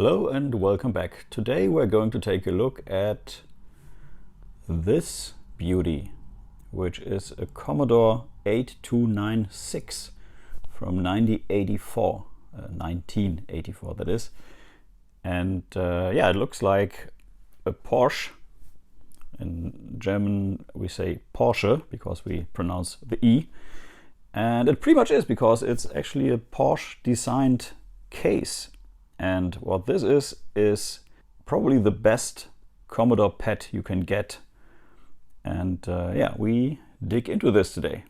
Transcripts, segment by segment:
Hello and welcome back. Today we're going to take a look at this beauty, which is a Commodore 8296 from 1984 that is. And yeah, it looks like a Porsche. In German we say Porsche because we pronounce the E. And it pretty much is, because it's actually a Porsche designed case. And what this is probably the best Commodore PET you can get. And yeah, we dig into this today.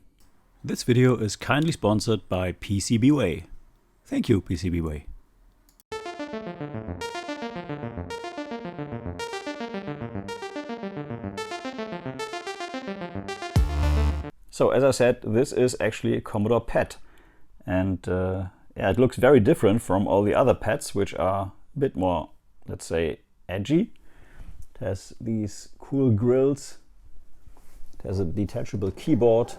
This video is kindly sponsored by PCBWay. Thank you, PCBWay. So as I said, this is actually a Commodore PET. And yeah, it looks very different from all the other PETs, which are a bit more, let's say, edgy. It has these cool grills. It has a detachable keyboard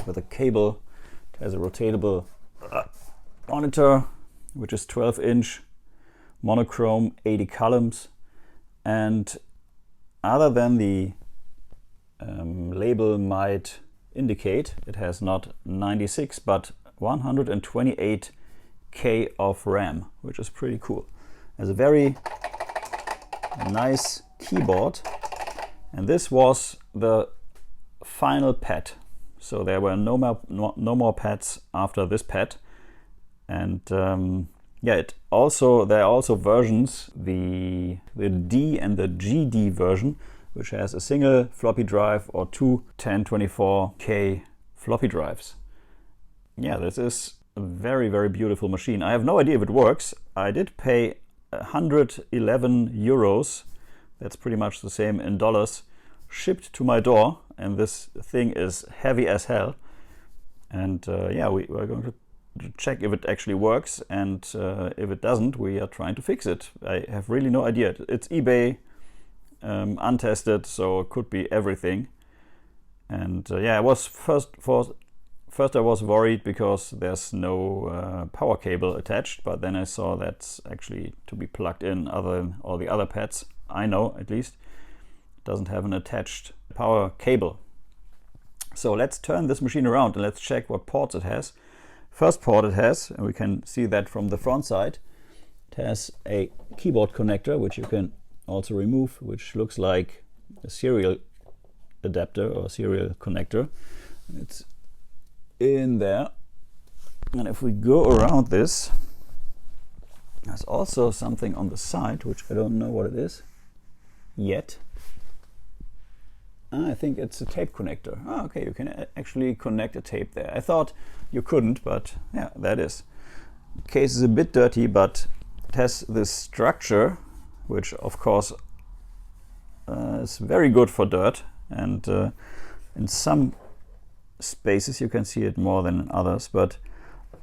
with a cable. It has a rotatable monitor, which is 12-inch, monochrome, 80 columns. And other than the label might indicate, it has not 96 but 128K of RAM, which is pretty cool. It has a very nice keyboard, and this was the final PET. So there were no more PETs after this PET. And yeah, there are also versions, the D and the GD version, which has a single floppy drive or two 1024K floppy drives. Yeah, this is a very, very beautiful machine. I have no idea if it works. I did pay 111 euros. That's pretty much the same in dollars, shipped to my door. And this thing is heavy as hell. And yeah, we're going to check if it actually works. And if it doesn't, we are trying to fix it. I have really no idea. It's eBay, untested, so it could be everything. And yeah, I was first I was worried because there's no power cable attached, but then I saw that's actually to be plugged in, other than all the other PETs I know, at least. It doesn't have an attached power cable. So let's turn this machine around and let's check what ports it has. First port it has, and we can see that from the front side, it has a keyboard connector, which you can also remove, which looks like a serial adapter or serial connector. It's in there. And if we go around this, there's also something on the side, which I don't know what it is yet. I think it's a tape connector. Oh, okay, you can actually connect a tape there. I thought you couldn't, but yeah, that is. The case is a bit dirty, but it has this structure, which of course is very good for dirt. And in some spaces you can see it more than in others, but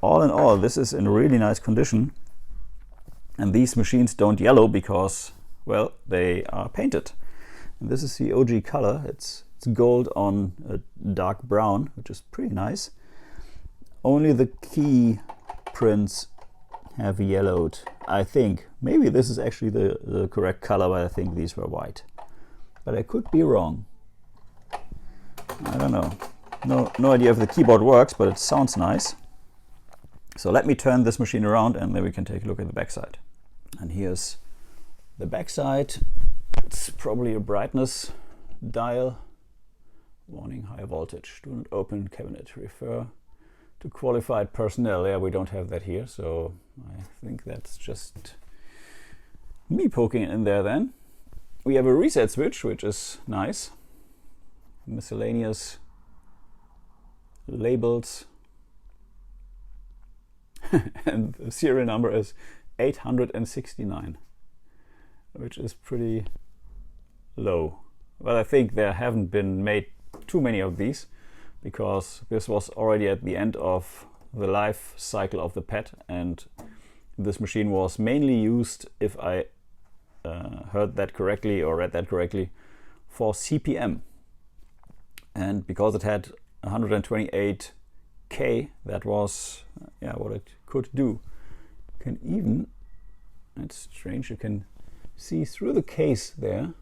all in all, this is in really nice condition. And these machines don't yellow because, well, they are painted. And this is the OG color. It's gold on a dark brown, which is pretty nice. Only the key prints have yellowed, I think. Maybe this is actually the correct color, but I think these were white. But I could be wrong. I don't know. No idea if the keyboard works, but it sounds nice. So let me turn this machine around and then we can take a look at the backside. And here's the backside. It's probably a brightness dial. Warning, high voltage. Do not open cabinet. Refer to qualified personnel. Yeah, we don't have that here, so I think that's just me poking it in there then. We have a reset switch, which is nice. Miscellaneous labels. And the serial number is 869, which is pretty low. But I think there haven't been made too many of these, because this was already at the end of the life cycle of the PET, and this machine was mainly used, if I heard that correctly or read that correctly, for CPM. And because it had 128K, that was what it could do. You can even It's strange, you can see through the case there.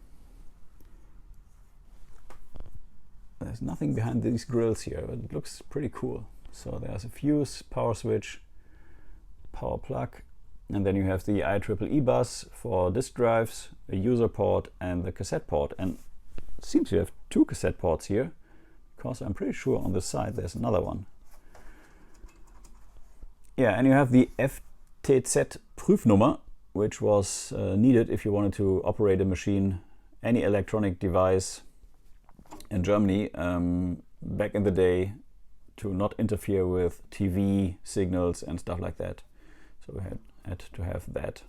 There's nothing behind these grills here, but it looks pretty cool. So there's a fuse, power switch, power plug, and then you have the IEEE bus for disk drives, a user port, and the cassette port. And it seems you have 2 cassette ports here, because I'm pretty sure on the side there's another one. Yeah, and you have the FTZ Prüfnummer, which was needed if you wanted to operate a machine, any electronic device in Germany back in the day, to not interfere with TV signals and stuff like that. So we had to have that.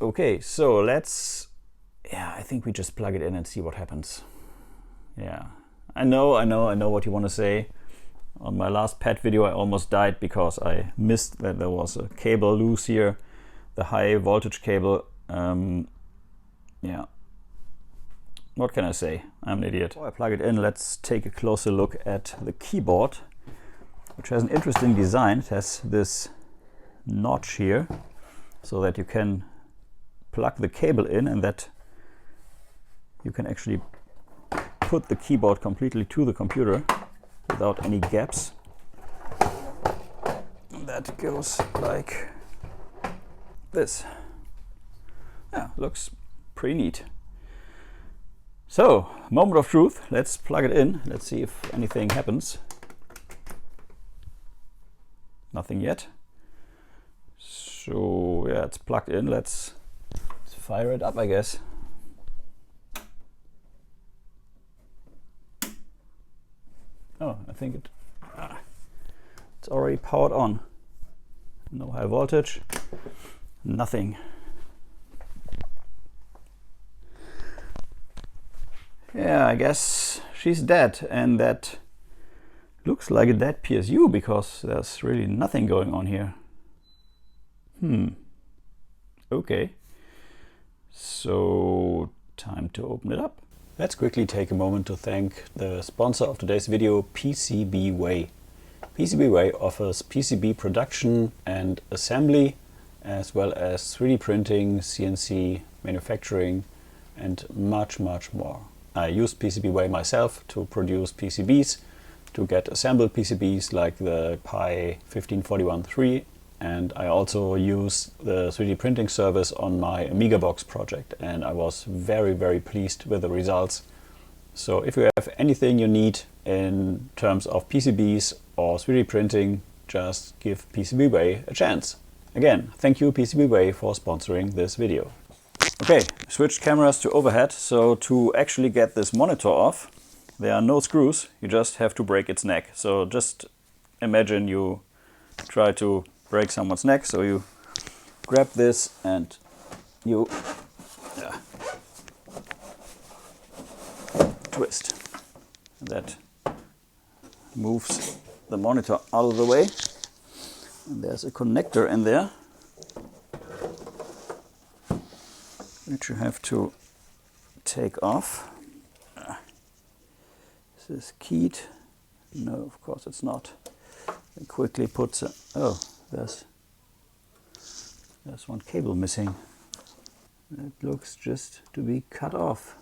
Okay, so let's, I think we just plug it in and see what happens. Yeah, I know what you want to say. On my last PET video I almost died because I missed that there was a cable loose here, the high voltage cable. Yeah, what can I say? I'm an idiot. Before I plug it in, let's take a closer look at the keyboard, which has an interesting design. It has this notch here so that you can plug the cable in and that you can actually put the keyboard completely to the computer without any gaps. That goes like this. Yeah, looks pretty neat. So, moment of truth. Let's plug it in. Let's see if anything happens. Nothing yet. So yeah, it's plugged in. Let's fire it up, I guess. Oh, I think it's already powered on. No high voltage, nothing. Yeah, I guess she's dead, and that looks like a dead PSU because there's really nothing going on here. Okay. So, time to open it up. Let's quickly take a moment to thank the sponsor of today's video, PCBWay. PCBWay offers PCB production and assembly, as well as 3D printing, CNC manufacturing, and much more. I use PCBWay myself to produce PCBs, to get assembled PCBs like the Pi 15413, and I also use the 3D printing service on my AmigaBox project, and I was very pleased with the results. So if you have anything you need in terms of PCBs or 3D printing, just give PCBWay a chance. Again, thank you PCBWay for sponsoring this video. Okay, switched cameras to overhead. So to actually get this monitor off, there are no screws, you just have to break its neck. So just imagine you try to break someone's neck, so you grab this and you twist. That moves the monitor out of the way. And there's a connector in there, which you have to take off. Is this keyed? No, of course it's not. It quickly puts a, oh, there's one cable missing. It looks just to be cut off.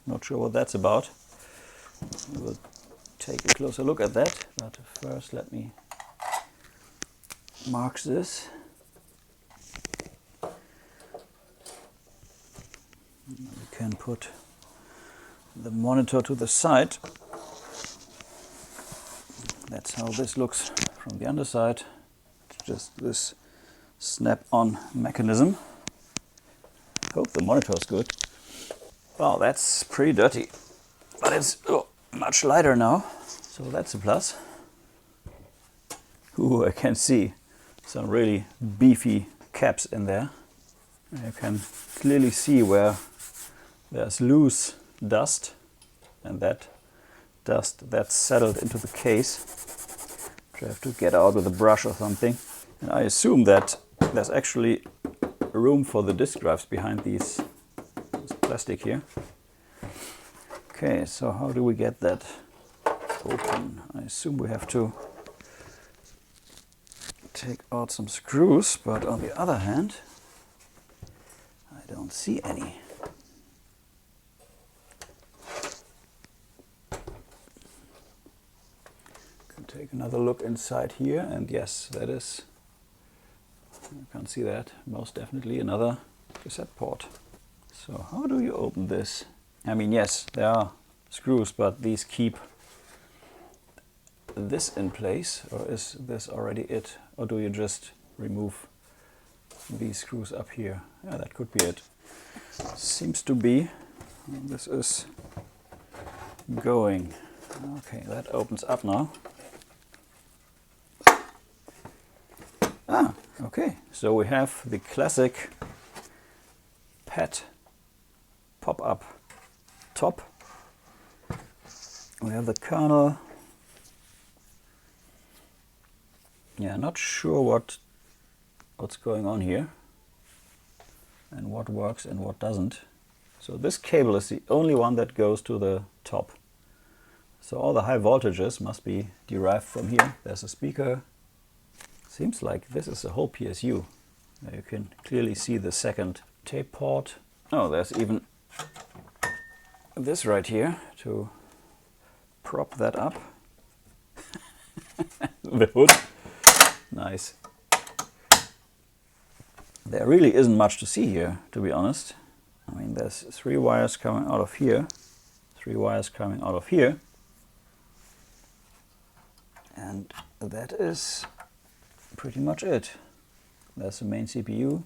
Not sure what that's about. We'll take a closer look at that, but first let me mark this. We can put the monitor to the side. That's how this looks from the underside. It's just this snap-on mechanism. Hope the monitor is good. Wow, that's pretty dirty, but it's much lighter now, so that's a plus. Ooh, I can see some really beefy caps in there. You can clearly see where there's loose dust, and that dust that's settled into the case, which I have to get out with a brush or something. And I assume that there's actually room for the disk drives behind this plastic here. Okay, so how do we get that open? I assume we have to take out some screws, but on the other hand, I don't see any. Can take another look inside here, and yes, that is, you can't see that, most definitely another cassette port. So how do you open this? I mean, yes, there are screws, but these keep this in place, or is this already it? Or do you just remove these screws up here? Yeah, that could be it. Seems to be. This is going. Okay, that opens up now. Ah, okay. So we have the classic PET pop-up top. We have the kernel. Yeah, not sure what's going on here and what works and what doesn't. So this cable is the only one that goes to the top. So all the high voltages must be derived from here. There's a speaker. Seems like this is a whole PSU. You can clearly see the second tape port. Oh, there's even this right here to prop that up. The hood. Nice. There really isn't much to see here, to be honest. I mean, there's 3 wires coming out of here, 3 wires coming out of here, and that is pretty much it. There's the main CPU.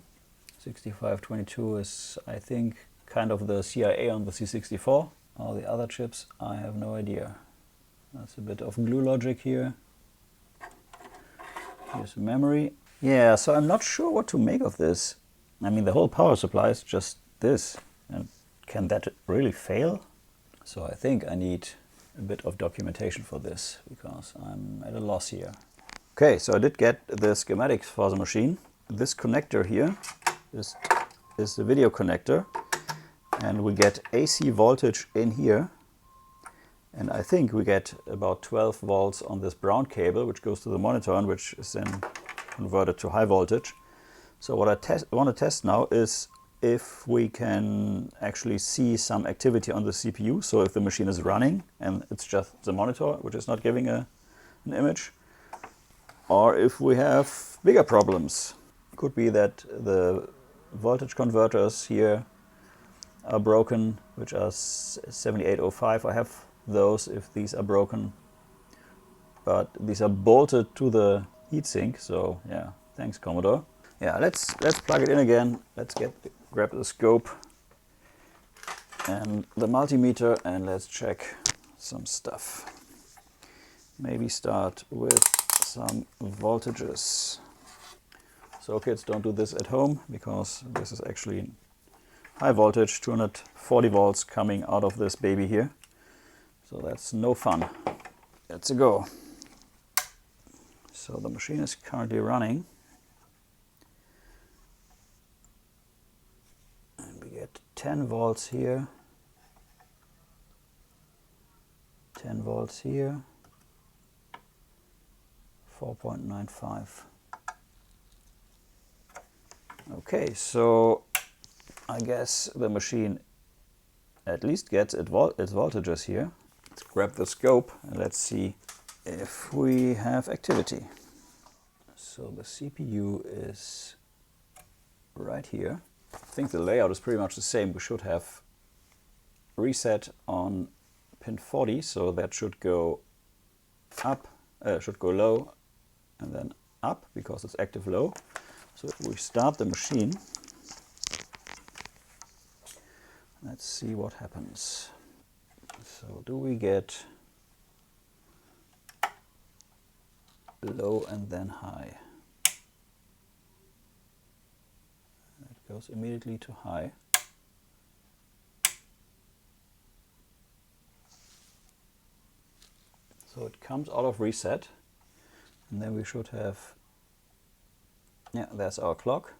6522 is, I think, kind of the CIA on the C64. All the other chips, I have no idea. That's a bit of glue logic here. Here's the memory. Yeah, so I'm not sure what to make of this. I mean, the whole power supply is just this. And can that really fail? So I think I need a bit of documentation for this, because I'm at a loss here. Okay, so I did get the schematics for the machine. This connector here is the video connector. And we get AC voltage in here. And I think we get about 12 volts on this brown cable, which goes to the monitor and which is then converted to high voltage. So what I want to test now is if we can actually see some activity on the CPU. So if the machine is running and it's just the monitor, which is not giving an image, or if we have bigger problems. It could be that the voltage converters here are broken, which are 7805. I have those if these are broken, but these are bolted to the heatsink, so yeah, thanks Commodore. Yeah, let's plug it in again. Let's grab the scope and the multimeter and let's check some stuff. Maybe start with some voltages. So kids, don't do this at home, because this is actually high voltage, 240 volts coming out of this baby here. So that's no fun. Let's go. So the machine is currently running. And we get 10 volts here. 10 volts here. 4.95. Okay, so I guess the machine at least gets its voltages here. Let's grab the scope and let's see if we have activity. So the CPU is right here. I think the layout is pretty much the same. We should have reset on pin 40, so that should go up, should go low and then up because it's active low. So if we start the machine, let's see what happens. So do we get low and then high? It goes immediately to high. So it comes out of reset, and then we should have, yeah, there's our clock.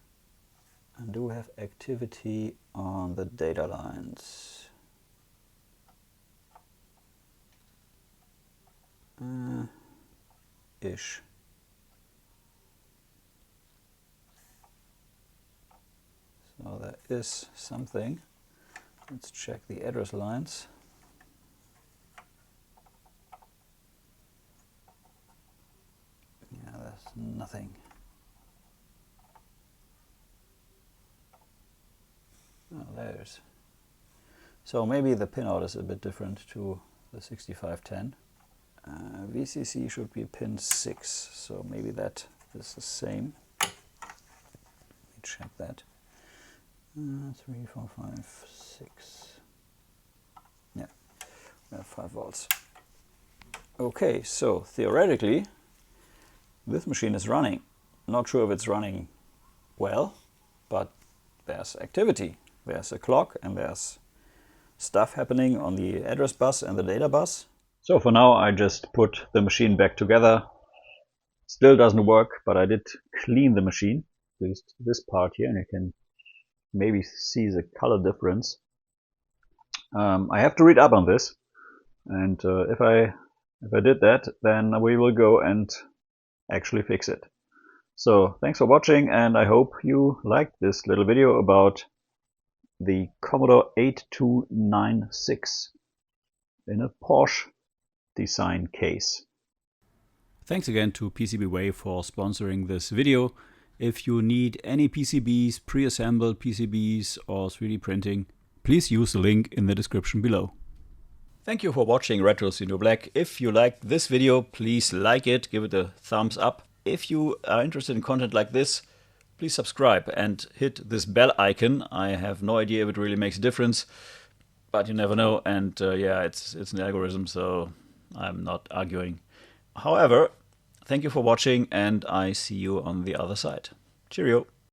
And do we have activity on the data lines? Ish. So there is something. Let's check the address lines. Yeah, there's nothing. Oh, there's. So maybe the pinout is a bit different to the 6510. VCC should be pin 6, so maybe that is the same. Let me check that. 3, 4, 5, 6. Yeah, we have 5 volts. Okay, so theoretically, this machine is running. Not sure if it's running well, but there's activity. There's a clock and there's stuff happening on the address bus and the data bus. So for now I just put the machine back together. Still doesn't work, but I did clean the machine, at least this part here, and you can maybe see the color difference. I have to read up on this, and if I did that, then we will go and actually fix it. So thanks for watching, and I hope you liked this little video about the Commodore 8296 in a Porsche Design case. Thanks again to PCBWay for sponsoring this video. If you need any PCBs, pre-assembled PCBs or 3D printing, please use the link in the description below. Thank you for watching Retros in Black. If you liked this video, please like it, give it a thumbs up. If you are interested in content like this, please subscribe and hit this bell icon. I have no idea if it really makes a difference, but you never know. And yeah, it's an algorithm, so I'm not arguing. However, thank you for watching, and I see you on the other side. Cheerio!